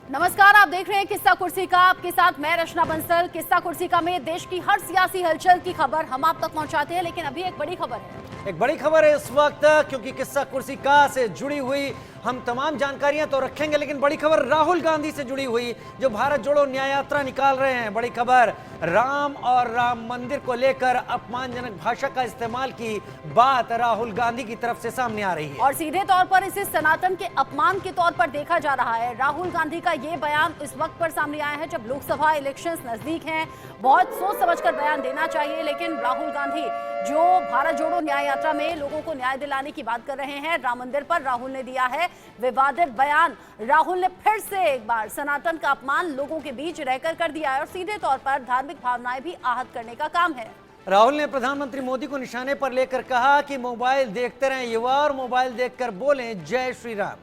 नमस्कार, आप देख रहे हैं किस्सा कुर्सी का। आपके साथ मैं रचना बंसल। किस्सा कुर्सी का में देश की हर सियासी हलचल की खबर हम आप तक पहुंचाते हैं, लेकिन अभी एक बड़ी खबर है। एक बड़ी खबर है इस वक्त, क्योंकि किस्सा कुर्सी का से जुड़ी हुई हम तमाम जानकारियां तो रखेंगे, लेकिन बड़ी खबर राहुल गांधी से जुड़ी हुई, जो भारत जोड़ो न्याय यात्रा निकाल रहे हैं। बड़ी खबर, राम और राम मंदिर को लेकर अपमानजनक भाषा का इस्तेमाल की बात राहुल गांधी की तरफ से सामने आ रही है और सीधे तौर पर इसे सनातन के अपमान के तौर पर देखा जा रहा है। राहुल गांधी का ये बयान इस वक्त पर सामने आया है जब लोकसभा इलेक्शंस नजदीक हैं। बहुत सोच समझकर बयान देना चाहिए, लेकिन राहुल गांधी जो भारत जोड़ो न्याय यात्रा में लोगों को न्याय दिलाने की बात कर रहे हैं, राम मंदिर पर राहुल ने दिया है विवादित बयान। राहुल ने फिर से एक बार सनातन का अपमान लोगों के बीच रहकर कर दिया है और सीधे तौर पर धार्मिक भावनाएं भी आहत करने का काम है। राहुल ने प्रधानमंत्री मोदी को निशाने पर लेकर कहा कि मोबाइल देखते रहें युवा और मोबाइल देखकर बोलें जय श्री राम।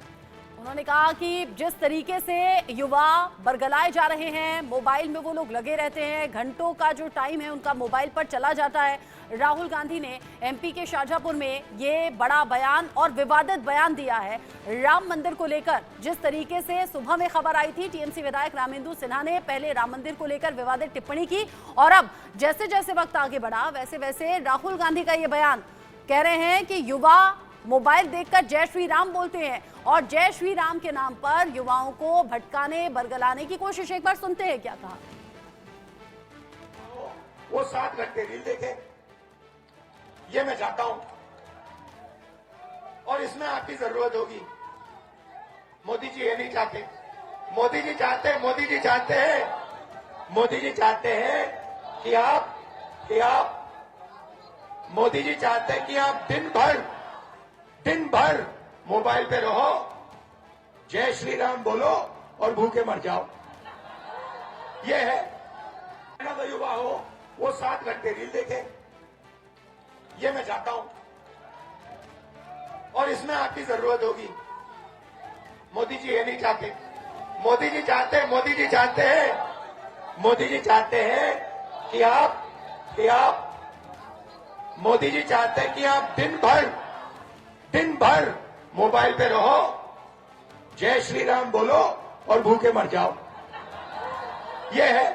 उन्होंने कहा कि जिस तरीके से युवा बरगलाए जा रहे हैं, मोबाइल में वो लोग लगे रहते हैं, घंटों का जो टाइम है उनका मोबाइल पर चला जाता है। राहुल गांधी ने एमपी के शाजापुर में ये बड़ा बयान और विवादित बयान दिया है राम मंदिर को लेकर। जिस तरीके से सुबह में खबर आई थी, टीएमसी विधायक रामेंद्र सिन्हा ने पहले राम मंदिर को लेकर विवादित टिप्पणी की, और अब जैसे जैसे वक्त आगे बढ़ा वैसे वैसे राहुल गांधी का ये बयान कह रहे हैं कि युवा मोबाइल देखकर जय श्री राम बोलते हैं और जय श्री राम के नाम पर युवाओं को भटकाने बरगलाने की कोशिश। एक बार सुनते हैं क्या कहा। वो 7 घंटे रील देखे, ये मैं चाहता हूं, और इसमें आपकी जरूरत होगी। मोदी जी ये नहीं चाहते। मोदी जी चाहते हैं मोदी जी चाहते हैं कि आप मोदी जी चाहते हैं कि आप दिन भर मोबाइल पे रहो, जय श्री राम बोलो और भूखे मर जाओ। ये है ना, तो युवा हो वो 7 घंटे रील देखे, ये मैं चाहता हूं, और इसमें आपकी जरूरत होगी। मोदी जी ये नहीं चाहते। मोदी जी चाहते हैं कि आप मोदी जी चाहते हैं कि आप दिन भर मोबाइल पे रहो, जय श्री राम बोलो और भूखे मर जाओ। ये है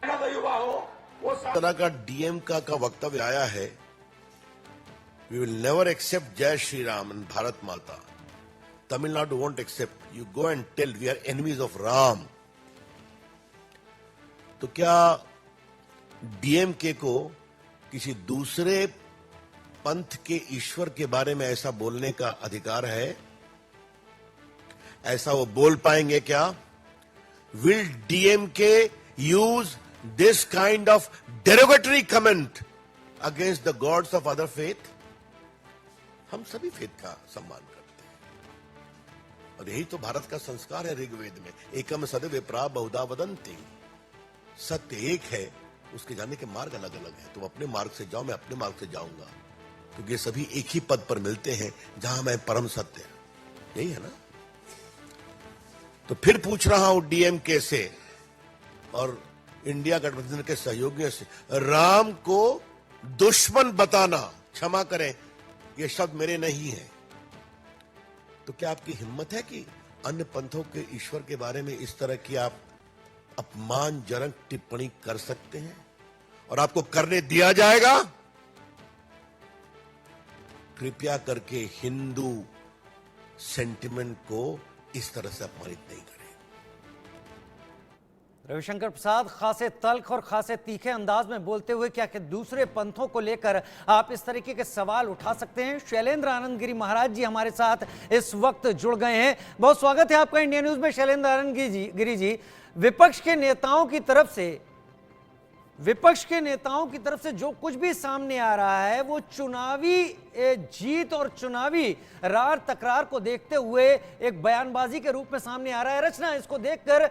ना, तो युवा हो वो तरह का डीएम का वक्तव्य आया है, वी विल नेवर एक्सेप्ट जय Shri Ram and Bharat Mata. Tamil Nadu won't accept. You go and tell we are enemies of Ram. तो क्या डीएमके को किसी दूसरे पंथ के ईश्वर के बारे में ऐसा बोलने का अधिकार है? ऐसा वो बोल पाएंगे क्या? Will DMK use this kind of derogatory comment against the gods of other faith? हम सभी फेथ का सम्मान करते हैं और यही तो भारत का संस्कार है। ऋग्वेद में एकम सद विप्रा बहुधा वदन्ति, सत्य एक है, उसके जाने के मार्ग अलग अलग है। तुम अपने मार्ग से जाओ, मैं अपने मार्ग से जाऊंगा, क्योंकि ये सभी एक ही पद पर मिलते हैं जहां मैं परम सत्य, यही है ना। तो फिर पूछ रहा हूं डीएमके से और इंडिया गठबंधन के सहयोगियों से, राम को दुश्मन बताना, क्षमा करें ये शब्द मेरे नहीं है, तो क्या आपकी हिम्मत है कि अन्य पंथों के ईश्वर के बारे में इस तरह की आप अपमानजनक टिप्पणी कर सकते हैं और आपको करने दिया जाएगा? कृपया करके हिंदू सेंटिमेंट को इस तरह से अपमानित नहीं करें। रविशंकर प्रसाद खासे तल्ख और खासे तीखे अंदाज में बोलते हुए क्या कि दूसरे पंथों को लेकर आप इस तरीके के सवाल उठा सकते हैं। शैलेंद्र आनंद गिरी महाराज जी हमारे साथ इस वक्त जुड़ गए हैं। बहुत स्वागत है आपका इंडिया न्यूज में शैलेंद्र आनंद गिरी जी। विपक्ष के नेताओं की तरफ से जो कुछ भी सामने आ रहा है वो चुनावी जीत और चुनावी रार तकरार को देखते हुए एक बयानबाजी के रूप में सामने आ रहा है। रचना, इसको देखकर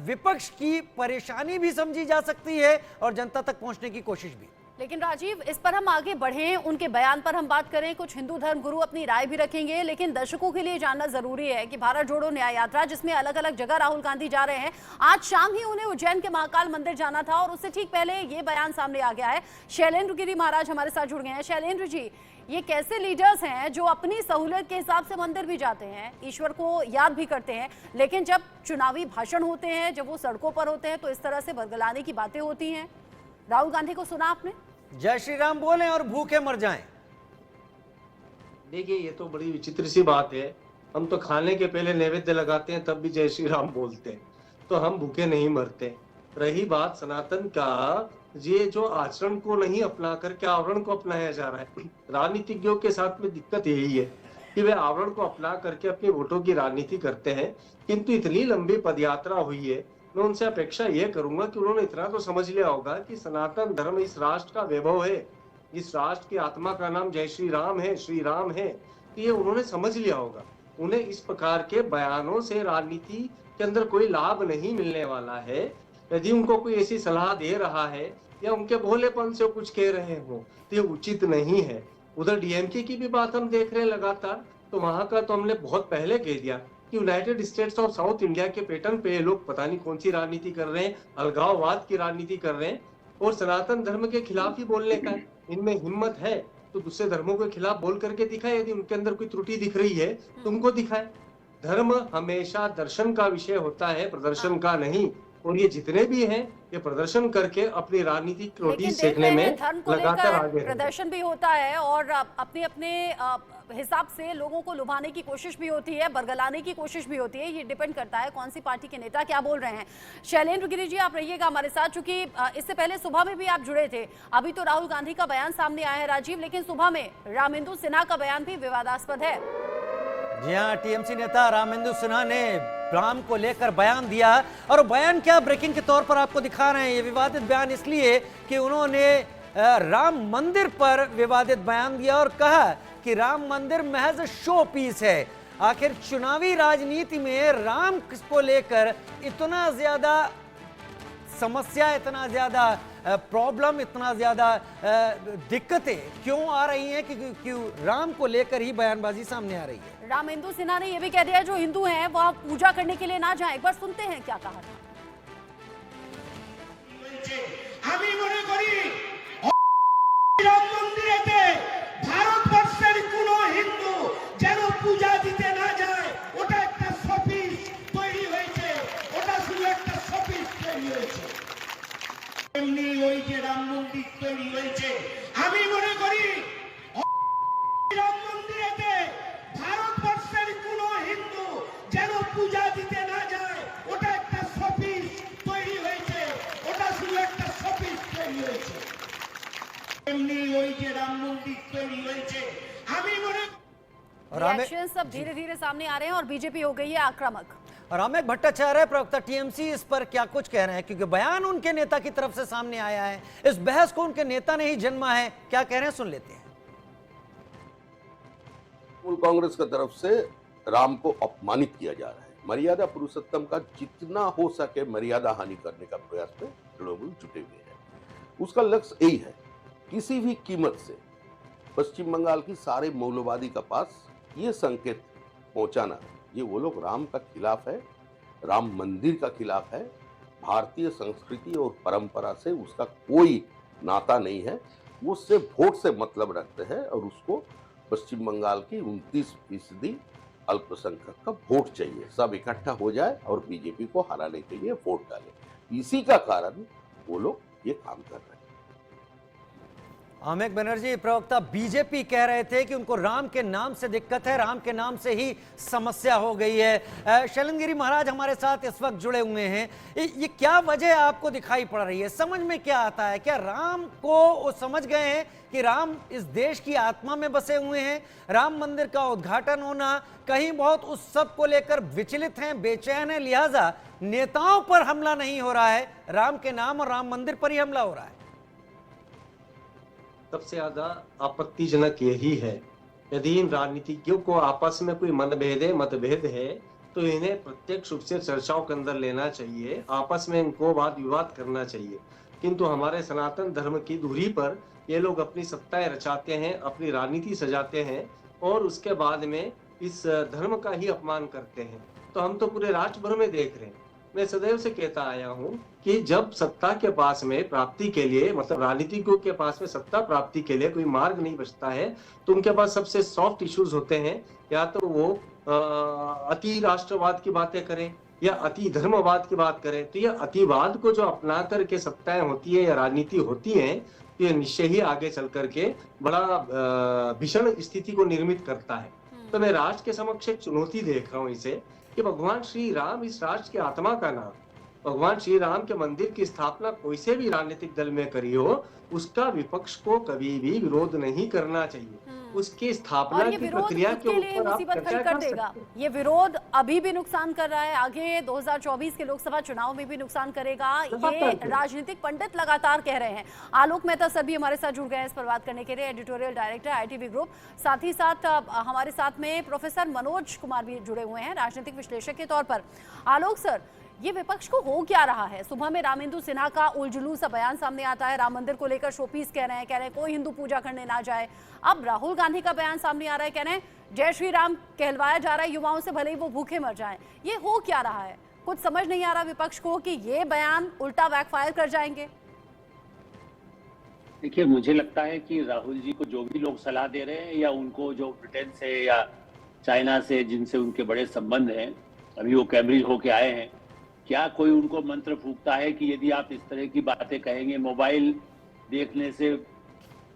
विपक्ष की परेशानी भी समझी जा सकती है और जनता तक पहुंचने की कोशिश भी। लेकिन राजीव, इस पर हम आगे बढ़ें, उनके बयान पर हम बात करें, कुछ हिंदू धर्म गुरु अपनी राय भी रखेंगे, लेकिन दर्शकों के लिए जानना जरूरी है कि भारत जोड़ो न्याय यात्रा, जिसमें अलग अलग जगह राहुल गांधी जा रहे हैं, आज शाम ही उन्हें उज्जैन के महाकाल मंदिर जाना था और उससे ठीक पहले ये बयान सामने आ गया है। शैलेंद्र गिरी महाराज हमारे साथ जुड़ गए हैं। शैलेंद्र जी, ये कैसे लीडर्स हैं जो अपनी सहूलियत के हिसाब से मंदिर भी जाते हैं, ईश्वर को याद भी करते हैं, लेकिन जब चुनावी भाषण होते हैं, जब वो सड़कों पर होते हैं, तो इस तरह से बरगलाने की बातें होती हैं? राहुल गांधी को सुना आपने? जय श्री राम बोलें और भूखे मर जाएं। देखिए, ये तो बड़ी विचित्र सी बात है। हम तो खाने के पहले नैवेद्य लगाते हैं, तब भी जय श्री राम बोलते हैं, तो हम भूखे नहीं मरते। रही बात सनातन का, ये जो आचरण को नहीं अपना करके आवरण को अपनाया जा रहा है, राजनीतिज्ञों के साथ में दिक्कत यही है कि वे आवरण को अपना करके अपने वोटों की राजनीति करते हैं। किंतु इतनी लंबी पदयात्रा हुई है, मैं उनसे अपेक्षा यह करूंगा कि उन्होंने इतना तो समझ लिया होगा कि सनातन धर्म इस राष्ट्र का वैभव है, इस राष्ट्र की आत्मा का नाम जय श्री राम है, श्री राम है। तो ये उन्होंने समझ लिया होगा। उन्हें इस प्रकार के बयानों से राजनीति के अंदर कोई लाभ नहीं मिलने वाला है। यदि उनको कोई ऐसी सलाह दे रहा है या उनके भोलेपन से कुछ कह रहे हो, तो ये उचित नहीं है। उधर डीएमके की भी बात हम देख रहे हैं लगातार, तो वहां का तो हमने बहुत पहले कह दिया कि United states of south India के पैटर्न पे ये लोग पता नहीं कौन सी राजनीति कर रहे हैं, अलगाववाद की राजनीति कर रहे हैं और सनातन धर्म के खिलाफ ही बोलने का। इनमें हिम्मत है तो दूसरे धर्मों के खिलाफ बोल करके दिखाए, यदि उनके अंदर कोई त्रुटि दिख रही है तो उनको दिखाए। धर्म हमेशा दर्शन का विषय होता है, प्रदर्शन का नहीं। और ये जितने भी हैं, ये प्रदर्शन करके अपनी राजनीतिक रोटी सेकने में लगातार आगे प्रदर्शन भी होता है और अपने अपने हिसाब से लोगों को लुभाने की कोशिश भी होती है, बरगलाने की कोशिश भी होती है। ये डिपेंड करता है कौन सी पार्टी के नेता क्या बोल रहे हैं। शैलेंद्र गिरी जी, आप रहिएगा हमारे साथ, चूंकि इससे पहले सुबह में भी आप जुड़े थे। अभी तो राहुल गांधी का बयान सामने आया है राजीव, लेकिन सुबह में रामेंद्र सिन्हा का बयान भी विवादास्पद है। जी हाँ, टीएमसी नेता रामेंद्र सिन्हा ने राम को लेकर बयान दिया और बयान क्या ब्रेकिंग के तौर पर आपको दिखा रहे हैं। ये विवादित बयान इसलिए कि उन्होंने राम मंदिर पर विवादित बयान दिया और कहा कि राम मंदिर महज शो पीस है। आखिर चुनावी राजनीति में राम को लेकर इतना ज्यादा समस्या, इतना ज्यादा प्रॉब्लम, इतना ज्यादा दिक्कतें क्यों आ रही हैं कि क्यों राम को लेकर ही बयानबाजी सामने आ रही है? रामेंद्र सिन्हा ने यह भी कह दिया जो हिंदू हैं वह पूजा करने के लिए ना जाएं। एक बार सुनते हैं क्या कहा था। রাম মন্দিরেতে ভারতবর্ষের কোন হিন্দু যেন পূজা দিতে না যায়, ওটা একটা শপিস তৈরি হয়েছে, ওটা শুধু একটা শপিস তৈরি হয়েছে। এমনি ওই যে রাম মন্দির তৈরি হয়েছে, আমি মনে করি রাম মন্দিরেতে ভারতবর্ষের কোন হিন্দু যেন পূজা দিতে না যায়, ওটা একটা শপিস তৈরি হয়েছে, ওটা শুধু একটা শপিস তৈরি হয়েছে। रिएक्शन सब धीरे धीरे सामने आ रहे हैं और बीजेपी हो गई है आक्रामक। रामेक भट्टाचार्य प्रवक्ता टीएमसी इस पर क्या कुछ कह रहे हैं, क्योंकि बयान उनके नेता की तरफ से सामने आया है। इस बहस को उनके नेता ने ही जन्मा है, क्या कह रहे हैं सुन लेते हैं। कांग्रेस की तरफ से राम को अपमानित किया जा रहा है। मर्यादा पुरुषोत्तम का जितना हो सके मर्यादा हानि करने का प्रयास में तृणमूल जुटे हुए हैं। उसका लक्ष्य यही है, किसी भी कीमत से पश्चिम बंगाल की सारे मौलवादी के पास ये संकेत पहुंचाना, ये वो लोग राम का खिलाफ है, राम मंदिर का खिलाफ है, भारतीय संस्कृति और परंपरा से उसका कोई नाता नहीं है, वो सिर्फ वोट से मतलब रखते हैं और उसको पश्चिम बंगाल की 29% अल्पसंख्यक का वोट चाहिए। सब इकट्ठा हो जाए और बीजेपी को हराने के लिए वोट डाले। इसी का कारण वो लोग ये काम कर रहे हैं। अमित बनर्जी, प्रवक्ता बीजेपी कह रहे थे कि उनको राम के नाम से दिक्कत है, राम के नाम से ही समस्या हो गई है। शैलेंद्र गिरी महाराज हमारे साथ इस वक्त जुड़े हुए हैं। ये क्या वजह आपको दिखाई पड़ रही है? समझ में क्या आता है? क्या राम को वो समझ गए हैं कि राम इस देश की आत्मा में बसे हुए हैं? राम मंदिर का उद्घाटन होना कहीं बहुत उस सब को लेकर विचलित हैं, बेचैन है, लिहाजा नेताओं पर हमला नहीं हो रहा है, राम के नाम और राम मंदिर पर ही हमला हो रहा है। सबसे ज्यादा आपत्तिजनक यही है, यदि इन राजनीतिज्ञों को आपस में कोई मतभेद है तो इन्हें प्रत्यक्ष रूप से चर्चाओं के अंदर लेना चाहिए, आपस में इनको वाद विवाद करना चाहिए। किंतु हमारे सनातन धर्म की धुरी पर ये लोग अपनी सत्ताएं रचाते हैं, अपनी राजनीति सजाते हैं और उसके बाद में इस धर्म का ही अपमान करते हैं। तो हम तो पूरे राष्ट्र भर में देख रहे हैं। मैं सदैव से कहता आया हूं कि जब सत्ता के पास में प्राप्ति के लिए, मतलब राजनीतिज्ञों के पास में सत्ता प्राप्ति के लिए कोई मार्ग नहीं बचता है, तो उनके पास सबसे सॉफ्ट इश्यूज होते हैं। या तो वो अति राष्ट्रवाद की बातें करें या अति धर्मवाद की बात करें। तो ये अतिवाद को जो अपना करके सत्ताएं होती है या राजनीति होती है, तो ये निश्चय ही आगे चल करके बड़ा भीषण स्थिति को निर्मित करता है। तो मैं राष्ट्र के समक्ष एक चुनौती देख रहा हूँ इसे, कि भगवान श्री राम इस राष्ट्र की आत्मा का नाम, भगवान श्री राम के मंदिर की स्थापना कोई से भी राजनीतिक दल में करी हो, उसका विपक्ष को कभी भी विरोध नहीं करना चाहिए। उसकी स्थापना की प्रक्रिया के ऊपर आप मुसीबत खड़ी कर देगा। ये विरोध अभी भी नुकसान कर रहा है, आगे 2024 के लोकसभा चुनाव में भी नुकसान करेगा, ये राजनीतिक पंडित लगातार कह रहे हैं। आलोक मेहता सर भी हमारे साथ जुड़ गए हैं इस पर बात करने के लिए, एडिटोरियल डायरेक्टर ITV ग्रुप। साथ ही साथ हमारे साथ में प्रोफेसर मनोज कुमार भी जुड़े हुए हैं, राजनीतिक विश्लेषक के तौर पर। आलोक सर, ये विपक्ष को हो क्या रहा है? सुबह में रामेंद्र सिन्हा का उलझुलू सा बयान सामने आता है, राम मंदिर को लेकर शोपीस कह रहे हैं कोई हिंदू पूजा करने ना जाए। अब राहुल गांधी का बयान सामने आ रहा है, कह रहे हैं जय श्री राम कहलवाया जा रहा है युवाओं से, भले ही वो भूखे मर जाएं। ये हो क्या रहा है? कुछ समझ नहीं आ रहा विपक्ष को कि ये बयान उल्टा बैकफायर कर जाएंगे। देखिए, मुझे लगता है कि राहुल जी को जो भी लोग सलाह दे रहे हैं, या उनको जो ब्रिटेन से या चाइना से जिनसे उनके बड़े संबंध हैं, अभी वो कैम्ब्रिज होके आए हैं, क्या कोई उनको मंत्र फूंकता है कि यदि आप इस तरह की बातें कहेंगे, मोबाइल देखने से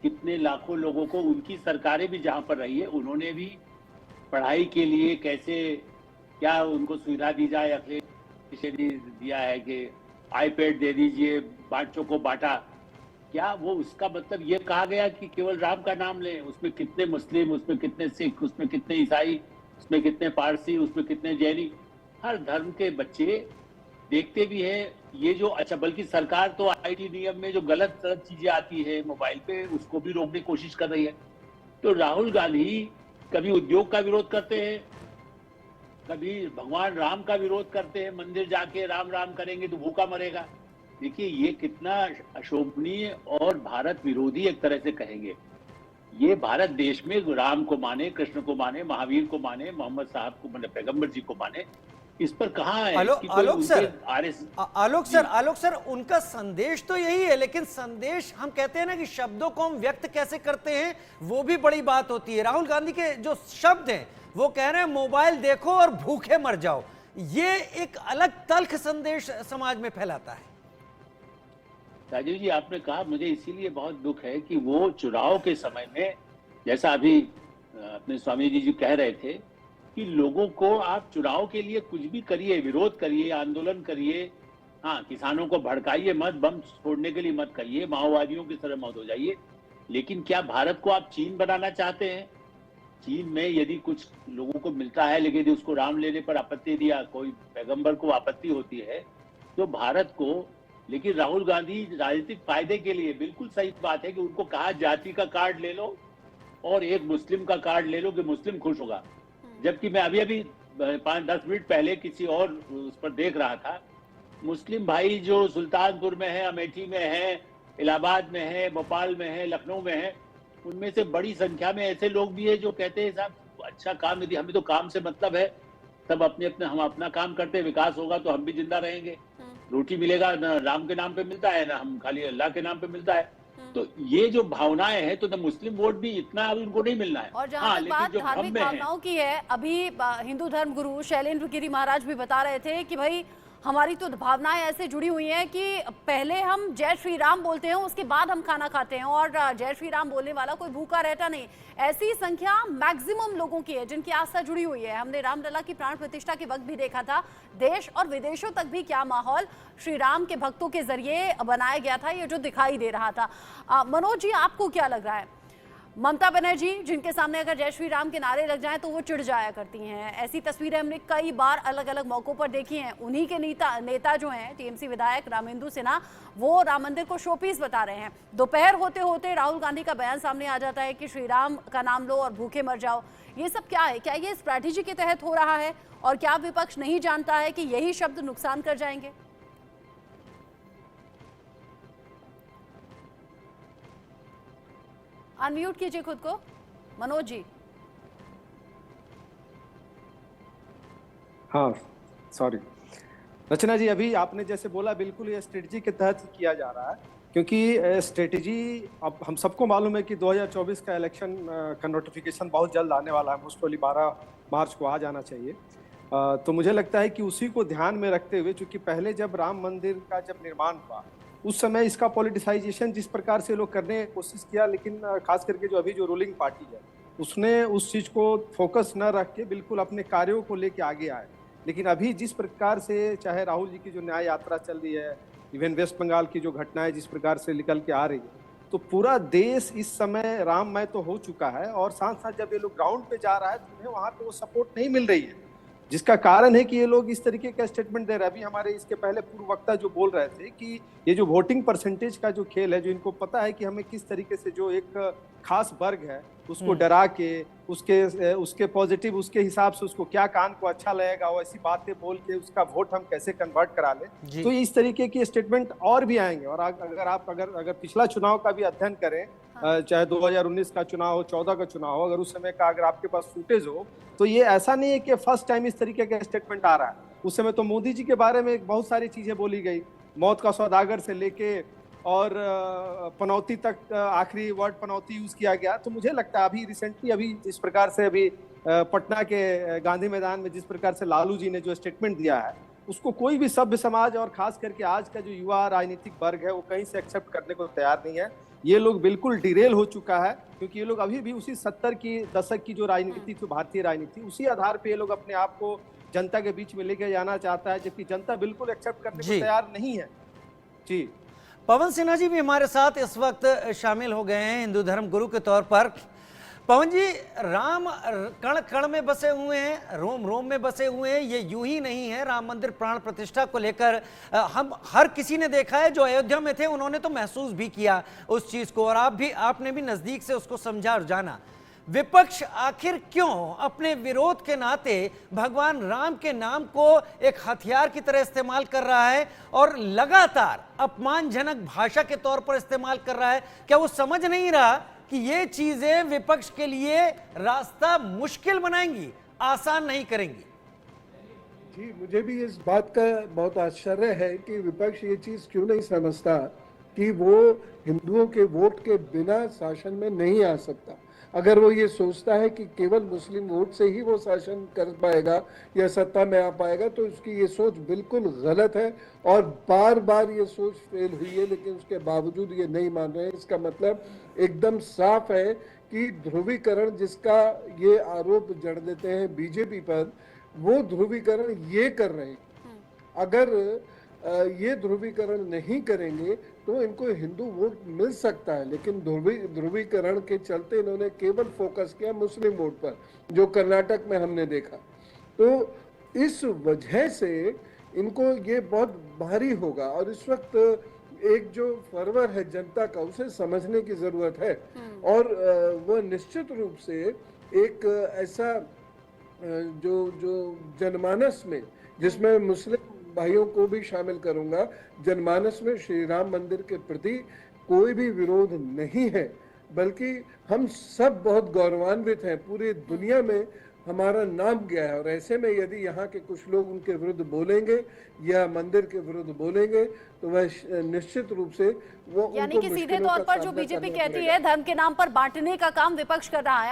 कितने लाखों लोगों को, उनकी सरकारें भी जहां पर रही है, उन्होंने भी पढ़ाई के लिए कैसे क्या उनको सुविधा दी जाए, अखिलेश ने दिया है कि आईपैड दे दीजिए, बच्चों को बांटा। क्या वो उसका मतलब ये कहा गया कि केवल राम का नाम लें? उसमें कितने मुस्लिम, उसमें कितने सिख, उसमें कितने ईसाई, उसमें कितने पारसी, उसमें कितने जैनी, हर धर्म के बच्चे देखते भी है ये जो। अच्छा, बल्कि सरकार तो IT नियम में जो गलत चीजें आती है मोबाइल पे, उसको भी रोकने की कोशिश कर रही है। तो राहुल गांधी कभी उद्योग का विरोध करते हैं, कभी भगवान राम का विरोध करते हैं, मंदिर जाके राम राम करेंगे तो भूखा मरेगा। देखिए, ये कितना अशोभनीय और भारत विरोधी एक तरह से कहेंगे। ये भारत देश में राम को माने, कृष्ण को माने, महावीर को माने, मोहम्मद साहब को माने, पैगंबर जी को माने, इस पर कहाँ है? आलोक सर, उनका संदेश तो यही है, लेकिन संदेश हम कहते हैं ना कि शब्दों को हम व्यक्त कैसे करते हैं वो भी बड़ी बात होती है। राहुल गांधी के जो शब्द हैं वो कह रहे हैं मोबाइल देखो और भूखे मर जाओ, ये एक अलग तल्ख संदेश समाज में फैलाता है। राजीव जी, आपने कहा, मुझे इसीलिए बहुत दुख है कि वो चुनाव के समय में, जैसा अभी अपने स्वामी जी कह रहे थे कि लोगों को आप चुनाव के लिए कुछ भी करिए, विरोध करिए, आंदोलन करिए, हाँ, किसानों को भड़काइए मत, बम छोड़ने के लिए मत कहिए, माओवादियों की तरह मत हो जाइए, लेकिन क्या भारत को आप चीन बनाना चाहते हैं? चीन में यदि कुछ लोगों को मिलता है, लेकिन उसको राम लेने पर आपत्ति दिया, कोई पैगंबर को आपत्ति होती है, तो भारत को, लेकिन राहुल गांधी राजनीतिक फायदे के लिए, बिल्कुल सही बात है कि उनको कहा जाति का कार्ड ले लो और एक मुस्लिम का कार्ड ले लो कि मुस्लिम खुश होगा। जबकि मैं अभी 5-10 मिनट पहले किसी और उस पर देख रहा था, मुस्लिम भाई जो सुल्तानपुर में है, अमेठी में है, इलाहाबाद में है, भोपाल में है, लखनऊ में है, उनमें से बड़ी संख्या में ऐसे लोग भी है जो कहते हैं साहब अच्छा काम, यदि हमें तो काम से मतलब है, सब हम अपना काम करते हैं, विकास होगा तो हम भी जिंदा रहेंगे, रोटी मिलेगा, न राम के नाम पे मिलता है, ना हम खाली अल्लाह के नाम पे मिलता है। तो ये जो भावनाएं हैं, तो मुस्लिम वोट भी इतना अभी उनको नहीं मिलना है। और जहां तक बात धार्मिक भावनाओं की है, अभी हिंदू धर्म गुरु शैलेंद्र गिरी महाराज भी बता रहे थे कि भाई हमारी तो भावनाएं ऐसे जुड़ी हुई हैं कि पहले हम जय श्री राम बोलते हैं, उसके बाद हम खाना खाते हैं, और जय श्री राम बोलने वाला कोई भूखा रहता नहीं। ऐसी संख्या मैक्सिमम लोगों की है जिनकी आस्था जुड़ी हुई है। हमने रामलला की प्राण प्रतिष्ठा के वक्त भी देखा था, देश और विदेशों तक भी क्या माहौल श्री राम के भक्तों के जरिए बनाया गया था, ये जो दिखाई दे रहा था। मनोज जी, आपको क्या लग रहा है? ममता बनर्जी जिनके सामने अगर जय श्री राम के नारे लग जाएं तो वो चिढ़ जाया करती हैं, ऐसी तस्वीरें हमने कई बार अलग अलग मौकों पर देखी हैं। उन्हीं के नेता जो हैं TMC विधायक रामेंद्र सिन्हा, वो राम मंदिर को शोपीस बता रहे हैं। दोपहर होते होते राहुल गांधी का बयान सामने आ जाता है कि श्री राम का नाम लो और भूखे मर जाओ। ये सब क्या है? क्या ये स्ट्रैटेजी के तहत हो रहा है और क्या विपक्ष नहीं जानता है कि यही शब्द नुकसान कर जाएंगे? अनम्यूट कीजिए खुद को, मनोज जी। हाँ, सॉरी। रचना जी, अभी आपने जैसे बोला, बिल्कुल ये स्ट्रेटजी के तहत ही किया जा रहा है, क्योंकि स्ट्रेटजी, अब हम सबको मालूम है कि 2024 का इलेक्शन का नोटिफिकेशन बहुत जल्द आने वाला है, मोस्ट प्रोबेबली 12 मार्च को आ जाना चाहिए। तो मुझे लगता है कि उसी को ध्यान में रखते हुए, चूंकि पहले जब राम मंदिर का जब निर्माण हुआ उस समय इसका पॉलिटिसाइजेशन जिस प्रकार से लोग करने की कोशिश किया, लेकिन खास करके जो अभी जो रूलिंग पार्टी है उसने उस चीज़ को फोकस न रख के बिल्कुल अपने कार्यों को लेके आगे आए। लेकिन अभी जिस प्रकार से, चाहे राहुल जी की जो न्याय यात्रा चल रही है, इवन वेस्ट बंगाल की जो घटनाएं जिस प्रकार से निकल के आ रही है, तो पूरा देश इस समय राममय तो हो चुका है, और साथ साथ जब ये लोग ग्राउंड पे जा रहा है तो उन्हें वहां पे वो सपोर्ट नहीं मिल रही है, जिसका कारण है कि ये लोग इस तरीके का स्टेटमेंट दे रहे हैं। अभी हमारे इसके पहले पूर्व वक्ता जो बोल रहे थे कि ये जो वोटिंग परसेंटेज का जो खेल है, जो इनको पता है कि हमें किस तरीके से जो एक खास वर्ग है उसको डरा के, उसके पॉजिटिव, उसके हिसाब से उसको क्या कान को अच्छा लगेगा वो ऐसी बातें बोल के उसका वोट हम कैसे कन्वर्ट करा ले, तो इस तरीके के स्टेटमेंट और भी आएंगे। और अगर पिछला चुनाव का भी अध्ययन करें, चाहे 2019 का चुनाव हो, 14 का चुनाव हो, अगर उस समय का अगर आपके पास फुटेज हो, तो ये ऐसा नहीं है कि फर्स्ट टाइम इस तरीके का स्टेटमेंट आ रहा है। उस समय तो मोदी जी के बारे में बहुत सारी चीजें बोली गई, मौत का सौदागर से लेके और पनौती तक, आखिरी वर्ड पनौती यूज किया गया। तो मुझे लगता है अभी रिसेंटली, अभी जिस प्रकार से अभी पटना के गांधी मैदान में जिस प्रकार से लालू जी ने जो स्टेटमेंट दिया है, उसको कोई भी सभ्य समाज और खास करके आज का जो युवा राजनीतिक वर्ग है वो कहीं से एक्सेप्ट करने को तैयार नहीं है। ये लोग बिल्कुल डिरेल हो चुका है, क्योंकि ये लोग अभी भी उसी 70 की दशक की जो राजनीति थी, भारतीय राजनीति, उसी आधार पे ये लोग अपने आप को जनता के बीच में लेके जाना चाहता है, जबकि जनता बिल्कुल एक्सेप्ट करने को तैयार नहीं है। जी, पवन सिन्हा जी भी हमारे साथ इस वक्त शामिल हो गए हैं हिंदू धर्म गुरु के तौर पर। पवन जी, राम कण कण में बसे हुए हैं, रोम रोम में बसे हुए हैं, ये यूं ही नहीं है। राम मंदिर प्राण प्रतिष्ठा को लेकर हम हर किसी ने देखा है, जो अयोध्या में थे उन्होंने तो महसूस भी किया उस चीज को, और आपने भी नजदीक से उसको समझा और जाना। विपक्ष आखिर क्यों अपने विरोध के नाते भगवान राम के नाम को एक हथियार की तरह इस्तेमाल कर रहा है और लगातार अपमानजनक भाषा के तौर पर इस्तेमाल कर रहा है? क्या वो समझ नहीं रहा कि ये चीजें विपक्ष के लिए रास्ता मुश्किल बनाएंगी, आसान नहीं करेंगी? जी, मुझे भी इस बात का बहुत आश्चर्य है कि विपक्ष ये चीज क्यों नहीं समझता कि वो हिंदुओं के वोट के बिना शासन में नहीं आ सकता। अगर वो ये सोचता है कि केवल मुस्लिम वोट से ही वो शासन कर पाएगा या सत्ता में आ पाएगा, तो उसकी ये सोच बिल्कुल गलत है, और बार बार ये सोच फेल हुई है, लेकिन उसके बावजूद ये नहीं मान रहे हैं। इसका मतलब एकदम साफ है कि ध्रुवीकरण जिसका ये आरोप जड़ देते हैं बीजेपी पर, वो ध्रुवीकरण ये कर रहे हैं। अगर ये ध्रुवीकरण नहीं करेंगे तो इनको हिंदू वोट मिल सकता है, लेकिन ध्रुवीकरण के चलते इन्होंने केवल फोकस किया मुस्लिम वोट पर, जो कर्नाटक में हमने देखा। तो इस वजह से इनको ये बहुत भारी होगा, और इस वक्त एक जो फरवर है जनता का, उसे समझने की जरूरत है, और वो निश्चित रूप से एक ऐसा जो जनमानस में, जिसमें मुस्लिम भाइयों को भी शामिल करूंगा, जनमानस में श्री राम मंदिर के प्रति कोई भी विरोध नहीं है, बल्कि हम सब बहुत गौरवान्वित हैं। पूरी दुनिया में हमारा नाम गया है, और ऐसे में यदि यहाँ के कुछ लोग उनके विरुद्ध बोलेंगे या मंदिर के विरुद्ध बोलेंगे, तो वह निश्चित रूप से वो, यानी कि सीधे तौर पर जो बीजेपी कहती है धर्म के नाम पर बांटने का काम विपक्ष कर रहा है।